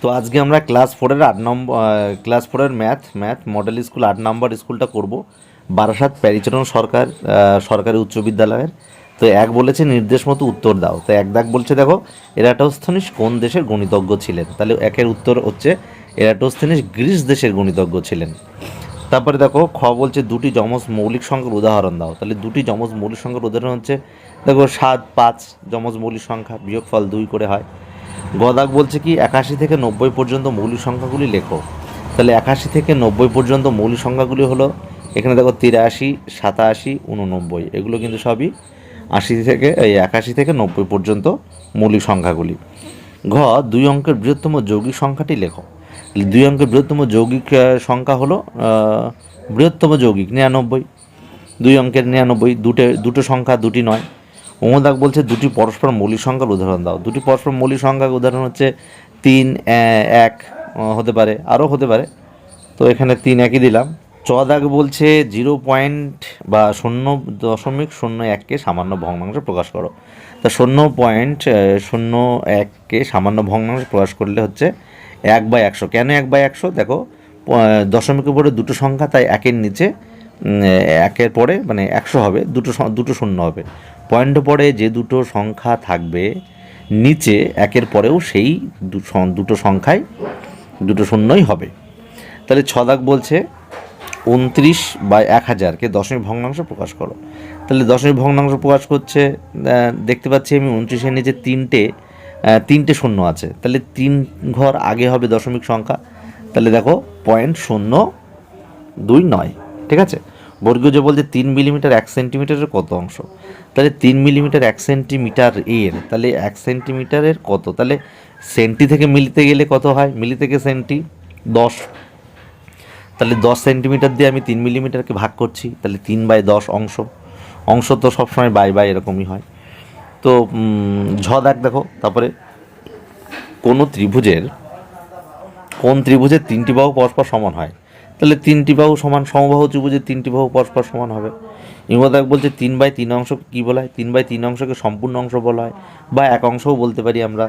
তো আজকে আমরা ক্লাস ফোরের ম্যাথ মডেল স্কুল 8 নম্বর স্কুলটা করব বারাসাত প্যারিচারণ সরকারি উচ্চ বিদ্যালয়ের। তো এক বলেছে নির্দেশ মতো উত্তর দাও, তো এক দাগ বলছে দেখো এরাটোস্থেনিস কোন দেশের গণিতজ্ঞ ছিলেন, তাহলে একের উত্তর হচ্ছে এরাটোস্থেনিস গ্রিস দেশের গণিতজ্ঞ ছিলেন। তারপরে দেখো খ বলছে দুটি যমজ মৌলিক সংখ্যার উদাহরণ দাও, তাহলে দুটি যমজ মৌলিক সংখ্যার উদাহরণ হচ্ছে দেখো 7, 5 যমজ মৌলিক সংখ্যা, বিয়োগফল 2 করে হয়। গদাক বলছে কি 81 থেকে 90 পর্যন্ত মৌলিক সংখ্যাগুলি লেখো, তাহলে 81 থেকে 90 পর্যন্ত মৌলিক সংখ্যাগুলি হলো এখানে দেখো 83, 87, 89, এগুলো কিন্তু সবই 81 থেকে 90 পর্যন্ত মৌলিক সংখ্যাগুলি। ঘ 2 অঙ্কের বৃহত্তম যৌগিক সংখ্যাটি লেখো, 2 অঙ্কের বৃহত্তম যৌগিক সংখ্যা হলো বৃহত্তম যৌগিক 99, 2 অঙ্কের 99, দুটো সংখ্যা দুটি নয়। ওমদাক বলছে দুটি পরস্পর মৌলিক সংখ্যার উদাহরণ দাও, দুটি পরস্পর মৌলিক সংখ্যার উদাহরণ হচ্ছে 3, 1 হতে পারে, আরও হতে পারে, তো এখানে 3, 1ই দিলাম। চদাক বলছে 0.01কে সামান্য ভগ্নাংশে প্রকাশ করো, তা 0.01কে সামান্য ভগ্নাংশে প্রকাশ করলে হচ্ছে 1/100। কেন 1/100? দেখো দশমিকের পরে দুটো সংখ্যা, তাই একের নিচে একের পরে মানে 100 হবে, দুটো শূন্য হবে। পয়েন্টের পরে যে দুটো সংখ্যা থাকবে নিচে একের পরেও সেই দুটো সংখ্যায় দুটো শূন্যই হবে। তাহলে ছদাক বলছে 29/1000কে দশমিক ভগ্নাংশ প্রকাশ করো, তাহলে দশমিক ভগ্নাংশ প্রকাশ করছে দেখতে পাচ্ছি আমি 29-এর নিচে তিনটে শূন্য আছে, তাহলে 3 ঘর আগে হবে দশমিক সংখ্যা, তাহলে দেখো 0.029, ঠিক আছে। বর্গীয় যে বলছে 3 মিলিমিটার 1 সেন্টিমিটারের কত অংশ, তাহলে 3 মিলিমিটার 1 সেন্টিমিটার এর, তাহলে 1 সেন্টিমিটারের কত, তাহলে সেন্টি থেকে মিলিতে গেলে কত হয়, মিলি থেকে সেন্টি 10, তাহলে 10 সেন্টিমিটার দিয়ে আমি 3 মিলিমিটারকে ভাগ করছি, তাহলে 3/10 অংশ তো সবসময় বাই এরকমই হয়। তো ঝ দেখো তারপরে কোন ত্রিভুজের 3টি বাহু পরস্পর সমান হয়, তাহলে 3টি বাহু সমান, সমবাহু ত্রিভুজের 3টি বাহু পরস্পর সমান হবে। ইমদাক বলছে 3/3 অংশকে কী বলা হয়, 3/3 অংশকে সম্পূর্ণ অংশ বলা হয়, বা এক অংশও বলতে পারি আমরা।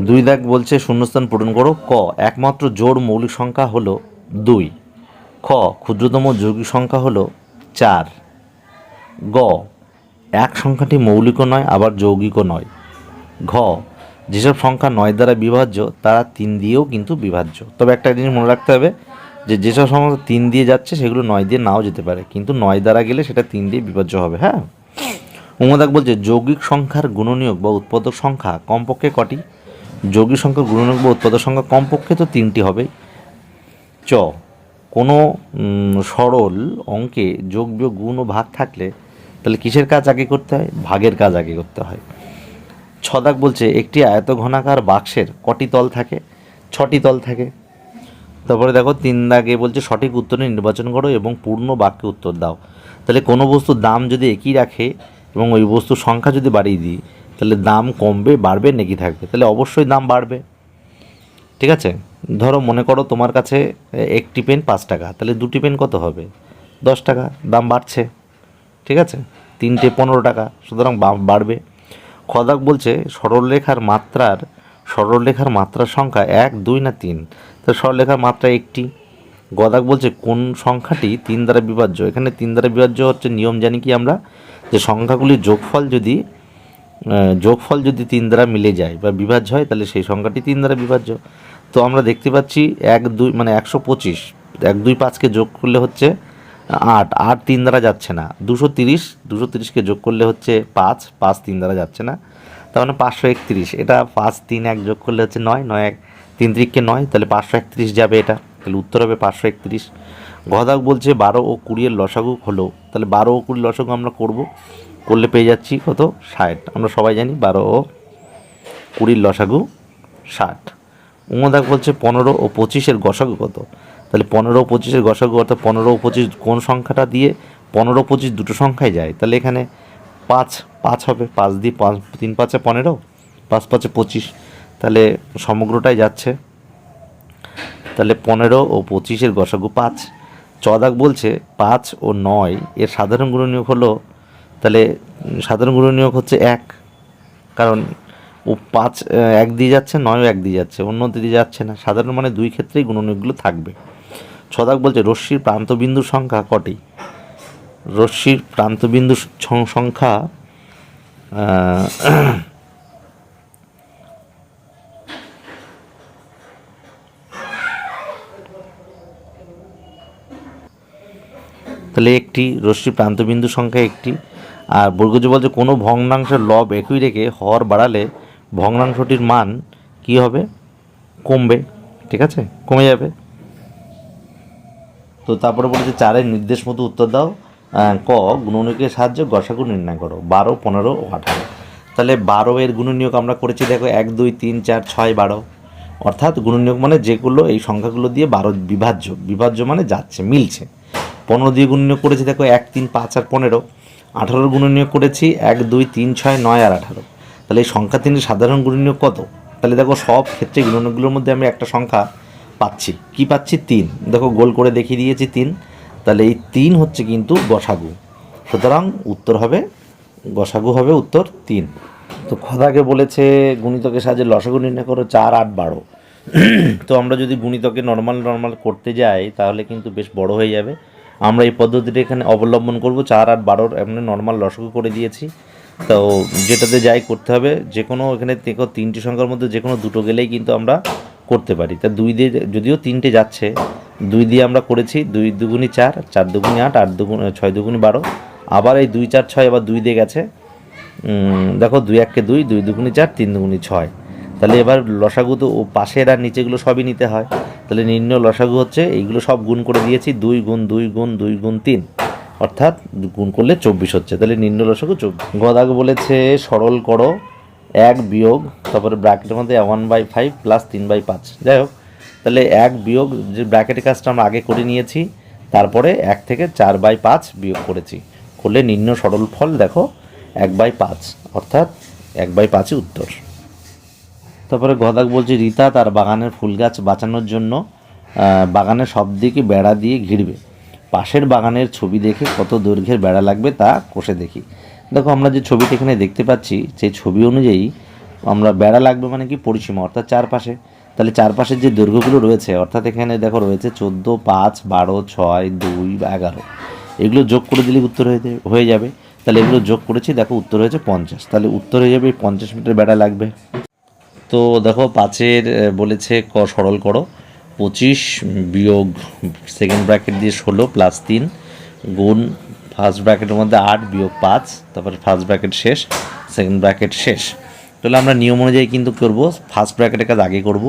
2 দাগ বলছে শূন্যস্থান পূরণ করো। ক একমাত্র জোড় মৌলিক সংখ্যা হলো 2। খ ক্ষুদ্রতম যৌগিক সংখ্যা হলো 4। গ এক সংখ্যাটি মৌলিকও নয় আবার যৌগিকও নয়। ঘ যেসব সংখ্যা 9 দ্বারা বিভাজ্য তারা 3 দিয়েও কিন্তু বিভাজ্য, তবে একটা জিনিস মনে রাখতে হবে যে যেসব সংখ্যা 3 দিয়ে যাচ্ছে সেগুলো 9 দিয়ে নাও যেতে পারে, কিন্তু 9 দ্বারা গেলে সেটা 3 দিয়ে বিভাজ্য হবে। হ্যাঁ, উমদাক বলছে যৌগিক সংখ্যার গুণনীয়ক বা উৎপাদক সংখ্যা কমপক্ষে কটি, যৌগিক সংখ্যার গুণনীয়ক বা উৎপাদক সংখ্যা কমপক্ষে তো 3টি হবে। চ কোনো সরল অঙ্কে যোগ বিয়োগ গুণ ও ভাগ থাকলে তাহলে কিসের কাজ আগে করতে হয়, ভাগের কাজ আগে করতে হয়। ছদাক বলছে একটি আয়ত ঘনাকার বাক্সের কটি তল থাকে, 6টি তল থাকে। তারপরে দেখো 3 দাগে বলছে সঠিক উত্তরে নির্বাচন করো এবং পূর্ণ বাক্যে উত্তর দাও, তাহলে কোনো বস্তুর দাম যদি একই রাখে এবং ওই বস্তুর সংখ্যা যদি বাড়িয়ে দিই তাহলে দাম কমবে বাড়বে নাকি থাকবে, তাহলে অবশ্যই দাম বাড়বে, ঠিক আছে। ধরো মনে করো তোমার কাছে একটি পেন 5 টাকা, তাহলে দুটি পেন কত হবে, 10 টাকা, দাম বাড়ছে, ঠিক আছে। 3টে 15 টাকা, সুতরাং বাড়বে। খদাক বলছে সরলরেখার মাত্রার সংখ্যা 1, 2 না 3, তো সরলরেখার মাত্রা একটি। গদাক বলছে কোন সংখ্যাটি 3 দ্বারা বিভাজ্য, এখানে 3 দ্বারা বিভাজ্য হচ্ছে নিয়ম জানি কি আমরা, যে সংখ্যাগুলির যোগফল যদি 3 দ্বারা মিলে যায় বা বিভাজ্য হয় তাহলে সেই সংখ্যাটি 3 দ্বারা বিভাজ্য। তো আমরা দেখতে পাচ্ছি 1, 2 মানে 125, 1, 2, 5কে যোগ করলে হচ্ছে 8, 8 3 দ্বারা যাচ্ছে না, 230কে যোগ করলে হচ্ছে 5, 5 3 দ্বারা যাচ্ছে না, তার মানে 531, এটা 5, 3, 1 যোগ করলে হচ্ছে 9, 9, 1, 3 3কে 9, তাহলে 531 যাবে, এটা তাহলে উত্তর হবে 531। গদাক বলছে 12 ও 20 এর লসাগু হলো, তাহলে 12 ও 20 লসাগু আমরা করলে পেয়ে যাচ্ছি কত, 60, আমরা সবাই জানি 12 ও 20 লসাগু 60। উমদাক বলছে 15 ও 25 এর গসাগু কত, তাহলে 15 ও 25 এর গসাগু অর্থাৎ 15 ও 25 কোন সংখ্যাটা দিয়ে 15 25 দুটো সংখ্যায় যায়, তাহলে এখানে 5 হবে, 5 দিয়ে 3 5 15, 5 5 25, তাহলে সমগ্রটাই যাচ্ছে, তাহলে 15 ও 25 এর গসাগু 5। চদাক বলছে 5 ও 9 এর সাধারণ গুণনীয়ক হলো, তাহলে সাধারণ গুণনীয়ক হচ্ছে 1, কারণ ও 5 এক দিয়ে যাচ্ছে, 9ও এক দিয়ে যাচ্ছে, অন্য দিকে যাচ্ছে না। সাধারণ মানে দুই ক্ষেত্রেই গুণনীয়কগুলো থাকবে। 6 দাগ বলছে রশ্মির প্রান্তবিন্দুর সংখ্যা কটি? রশ্মির প্রান্তবিন্দুর সংখ্যা তাহলে একটি, রশ্মির প্রান্তবিন্দুর সংখ্যা একটি। আর বর্গজ বলছে কোনো ভগ্নাংশের লব একই রেখে হর বাড়ালে ভগ্নাংশটির মান কি হবে? কমবে, ঠিক আছে, কমে যাবে। তো তারপরে বলেছে 4-এর নির্দেশ মতো উত্তর দাও। ক, গুণনীয়কের সাহায্যে গসাগু নির্ণয় করো। 12, 15 ও 18। তাহলে 12-এর গুণনীয়ক আমরা করেছি, দেখো 1, 2, 3, 4, 6, 12। অর্থাৎ গুণনীয়ক মানে যেগুলো এই সংখ্যাগুলো দিয়ে 12 বিভাজ্য মানে যাচ্ছে, মিলছে। 15 দিয়ে গুণনীয়ক করেছি, দেখো 1, 3, 5 আর 15। 18 গুণনীয়ক করেছি 1, 2, 3, 6, 9 আর 18। তাহলে এই সংখ্যা 3-এর সাধারণ গুণনীয়ক কত? তাহলে দেখো সব ক্ষেত্রে গুণনীয়কগুলোর মধ্যে আমি একটা সংখ্যা পাচ্ছি, কি পাচ্ছি? 3। দেখো গোল করে দেখিয়ে দিয়েছি 3। তাহলে এই 3 হচ্ছে কিন্তু গসাগু, সুতরাং উত্তর হবে, গসাগু হবে উত্তর 3। তো খদাকে বলেছে গুণিতকের সাহায্যে লসাগু নির্ণয় করো 4, 8, 12। তো আমরা যদি গুণিতকে নর্মাল করতে যাই তাহলে কিন্তু বেশ বড় হয়ে যাবে। আমরা এই পদ্ধতিটা এখানে অবলম্বন করব। 4, 8, 12 এমনি নর্মাল লসাগু করে দিয়েছি। তো যেটাতে যাই করতে হবে, যে কোনো এখানে দেখো 3টি সংখ্যার মধ্যে যে কোনো দুটো গেলেই কিন্তু আমরা করতে পারি। তা 2 দিয়ে, যদিও 3টে যাচ্ছে, 2 দিয়ে আমরা করেছি। 2 দুগুণি 4, 4 দুগুণি 8, 8 দুগুণি 6 দুগুণি 12। আবার এই 2, 4, 6 আবার 2 দিয়ে গেছে। দেখো 2 1 2, 2 দুগুণি 4, 3 দুগুণি 6। তাহলে এবার লসাগু তো পাশের আর নিচেগুলো সবই নিতে হয়। তাহলে নির্ণয় লসাগু হচ্ছে এইগুলো সব গুণ করে দিয়েছি, 2 গুণ 2 গুণ 2 গুণ 3, অর্থাৎ গুণ করলে 24 হচ্ছে। তাহলে নির্ণয় লসাগু 24। গদাগ বলেছে সরল করো 1 বিয়োগ, তারপরে ব্র্যাকেটের মধ্যে 1/5 প্লাস 3/5। যাই হোক, তাহলে 1 বিয়োগ যে ব্র্যাকেটের কাজটা আমরা আগে করে নিয়েছি, তারপরে 1 থেকে 4/5 বিয়োগ করেছি, করলে নির্ণয় সরল ফল দেখো 1/5, অর্থাৎ 1/5ই উত্তর। তারপরে গদাক বলছে রীতা তার বাগানের ফুল গাছ বাঁচানোর জন্য বাগানের সব দিকে বেড়া দিয়ে ঘিরবে। পাশের বাগানের ছবি দেখে কত দৈর্ঘ্যের বেড়া লাগবে তা কষে দেখি। দেখো আমরা যে ছবিটা এখানে দেখতে পাচ্ছি, সেই ছবি অনুযায়ী আমরা বেড়া লাগবে মানে কি পরিসীমা, অর্থাৎ চারপাশে। তাহলে চারপাশের যে দৈর্ঘ্যগুলো রয়েছে, অর্থাৎ এখানে দেখো রয়েছে 14, 5, 12, 6, 2, 11, এগুলো যোগ করে দিলে উত্তর হয়ে যাবে। তাহলে এগুলো যোগ করেছি, দেখো উত্তর হয়েছে 50। তাহলে উত্তর হয়ে যাবে 50 মিটার বেড়া লাগবে। তো দেখো 5-এর বলেছে সরল করো 25 বিয়োগ সেকেন্ড ব্র্যাকেট দিয়ে 16 প্লাস 3 গুণ ফার্স্ট ব্র্যাকেটের মধ্যে 8 বিয়োগ 5, তারপরে ফার্স্ট ব্র্যাকেট শেষ, সেকেন্ড ব্র্যাকেট শেষ। তাহলে আমরা নিয়ম অনুযায়ী কিন্তু করব, ফার্স্ট ব্র্যাকেটের কাজ আগে করব,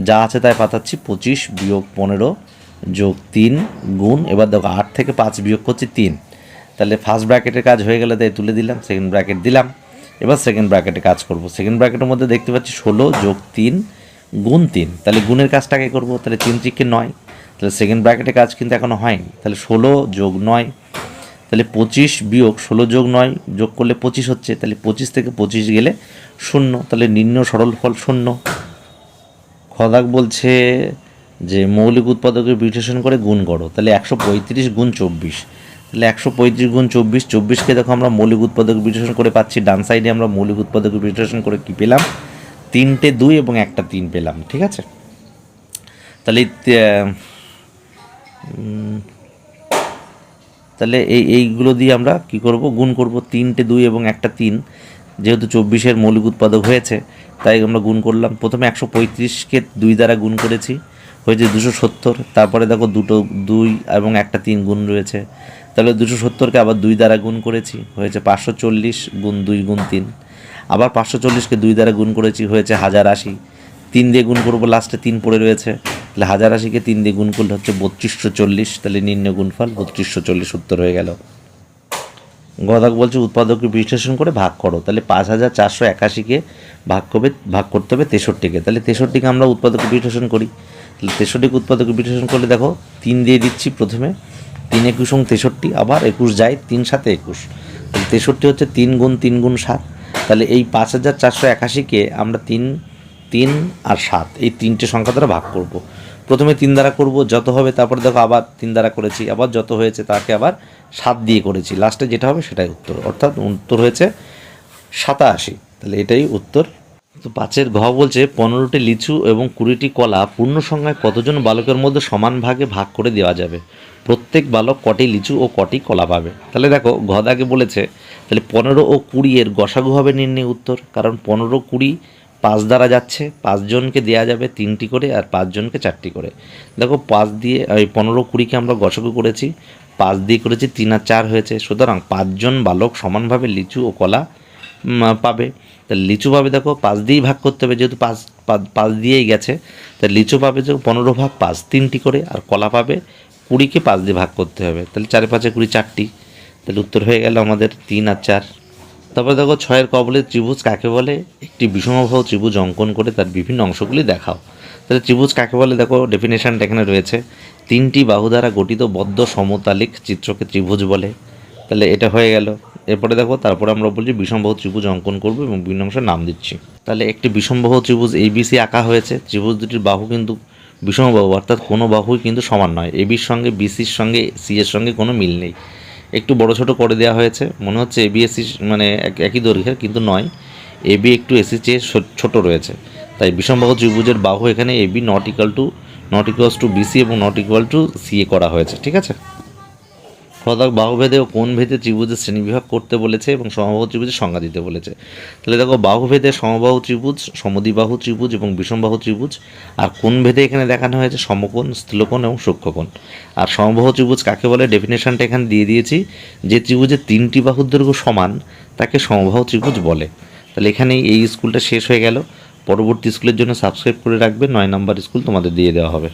যা আছে তাই পাঠাচ্ছি। 25 বিয়োগ 15 যোগ 3 গুণ, এবার দেখো 8 থেকে 5 বিয়োগ করছি 3। তাহলে ফার্স্ট ব্র্যাকেটের কাজ হয়ে গেলে তাই তুলে দিলাম, সেকেন্ড ব্র্যাকেট দিলাম। এবার সেকেন্ড ব্র্যাকেটে কাজ করব। সেকেন্ড ব্র্যাকেটের মধ্যে দেখতে পাচ্ছি 16 যোগ 3 গুণ 3। তাহলে গুণের কাজটাকে করব, তাহলে 3 3 9। তাহলে সেকেন্ড ব্র্যাকেটে কাজ কিন্তু এখনও হয়নি। তাহলে 16 যোগ 9, তাহলে 25 বিয়োগ 16 যোগ 9 যোগ করলে 25 হচ্ছে। তাহলে 25 থেকে 25 গেলে 0, তাহলে নির্ণয় সরল ফল 0। খদাক বলছে যে মৌলিক উৎপাদকের বিশ্লেষণ করে গুণ করো। তাহলে 135 গুণ 24। তাহলে 135 গুণ 24, 24কে দেখো আমরা মৌলিক উৎপাদক বিশ্লেষণ করে পাচ্ছি। ডান সাইডে আমরা মৌলিক উৎপাদক বিশ্লেষণ করে কি পেলাম? 3টে 2 এবং একটা 3 পেলাম, ঠিক আছে। তাহলে তাহলে এইগুলো দিয়ে আমরা কি করব? গুণ করব। 3টে 2 এবং একটা 3, যেহেতু 24-এর মৌলিক উৎপাদক হয়েছে তাই আমরা গুণ করলাম। প্রথমে 135কে 2 দ্বারা গুণ করেছি, হয়েছে 270। তারপরে দেখো দুটো 2 এবং একটা 3 গুণ রয়েছে, তাহলে 270কে আবার 2 দ্বারা গুণ করেছি, হয়েছে 540 গুণ 2 গুণ 3। আবার 540কে 2 দ্বারা গুণ করেছি, হয়েছে 1080। 3 দিয়ে গুণ করবো, লাস্টে 3 পড়ে রয়েছে, তাহলে 1080কে 3 দিয়ে গুণ করলে হচ্ছে 3240। তাহলে নির্ণয় গুণফল 3240 উত্তর হয়ে গেল। গদাক বলছে উৎপাদককে বিশ্লেষণ করে ভাগ করো। তাহলে 5481কে ভাগ করতে হবে 63কে। তাহলে 63কে আমরা উৎপাদক বিশ্লেষণ করি। তাহলে 63কে উৎপাদক বিশ্লেষণ করলে দেখো 3 দিয়ে দিচ্ছি প্রথমে, 3 21 63, আবার 21 যায়, 3 7 21। তাহলে 63 হচ্ছে 3 গুণ 3 গুণ 7। তাহলে এই 5481কে আমরা 3 আর 7 এই 3টে সংখ্যা দ্বারা ভাগ করব। প্রথমে 3 দ্বারা করব, যত হবে, তারপরে দেখো আবার 3 দ্বারা করেছি, আবার যত হয়েছে তাকে আবার 7 দিয়ে করেছি, লাস্টে যেটা হবে সেটাই উত্তর, অর্থাৎ উত্তর হয়েছে 87। তাহলে এটাই উত্তর। তো 5-এর ঘ বলছে 15টি লিচু এবং 20টি কলা পূর্ণ সংখ্যায় কতজন বালকের মধ্যে সমান ভাগে ভাগ করে দেওয়া যাবে? প্রত্যেক বালক কটি লিচু ও কটি কলা পাবে? তাহলে দেখো ঘ দাগে বলেছে, তাহলে 15 ও 20 এর গসাগু হবে নির্ণয় উত্তর, কারণ 15 20 5 দ্বারা যাচ্ছে, 5 জনকে দেওয়া যাবে 3টি করে আর 5 জনকে 4টি করে। দেখো 5 দিয়ে এই 15 20কে আমরা গসাগু করেছি, 5 দিয়ে করেছি 3 আর 4 হয়েছে, সুতরাং 5 জন বালক সমানভাবে লিচু ও কলা পাবে। তাহলে লিচু পাবে, দেখো 5 দিয়েই ভাগ করতে হবে, যেহেতু 5 দিয়েই গেছে, তাহলে লিচু পাবে যে 15 ভাগ 5 3টি করে, আর কলা পাবে 20কে 5 দিয়ে ভাগ করতে হবে, তাহলে 4 5 20 4টি। তাহলে উত্তর হয়ে গেল আমাদের 3 আর 4। তারপরে দেখো 6-এর ক বলে ত্রিভুজ কাকে বলে? একটি বিষমবাহু ত্রিভুজ অঙ্কন করে তার বিভিন্ন অংশগুলি দেখাও। তাহলে ত্রিভুজ কাকে বলে দেখো ডেফিনেশনটা এখানে রয়েছে, 3টি বাহু দ্বারা গঠিত বদ্ধ সমতালিক চিত্রকে ত্রিভুজ বলে। তাহলে এটা হয়ে গেল। এরপরে দেখো তারপরে আমরা বলছি বিষমবাহু ত্রিভুজ অঙ্কন করবো এবং বিভিন্ন অংশের নাম দিচ্ছি। তাহলে একটি বিষমবাহু ত্রিভুজ ABC আঁকা হয়েছে, ত্রিভুজ দুটির বাহু কিন্তু বিষমবাহু, অর্থাৎ কোনো বাহুই কিন্তু সমান নয়। ABর সঙ্গে BCর সঙ্গে C এর সঙ্গে কোনো মিল নেই, একটু বড় ছোট করে দেওয়া হয়েছে, মনে হচ্ছে ABSC মানে একই দৈর্ঘ্যের, কিন্তু নয়, AB একটু AC চেয়ে ছোট রয়েছে। তাই বিষমবাহু ত্রিভুজের বাহু এখানে AB not equals to BC এবং নট ইকুয়াল টু CA করা হয়েছে, ঠিক আছে। ফলক বাহুভেদে ও কোণ ভেদে ত্রিভুজের শ্রেণীবিভাগ করতে বলেছে এবং সমবাহু ত্রিভুজের সংজ্ঞা দিতে বলেছে। তাহলে দেখো বাহুভেদে সমবাহু ত্রিভুজ, সমদ্বিবাহু ত্রিভুজ এবং বিষমবাহু ত্রিভুজ, আর কোণ ভেদে এখানে দেখানো হয়েছে সমকোণ, স্থূলকোণ এবং সূক্ষ্মকোণ। আর সমবাহু ত্রিভুজ কাকে বলে ডেফিনেশনটা এখানে দিয়ে দিয়েছি, যে ত্রিভুজের 3টি বাহুর দৈর্ঘ্য সমান তাকে সমবাহু ত্রিভুজ বলে। তাহলে এখানেই এই স্কুলটা শেষ হয়ে গেল। পরবর্তী স্কুলের জন্য সাবস্ক্রাইব করে রাখবে, 9 নম্বর স্কুল তোমাদের দিয়ে দেওয়া হবে।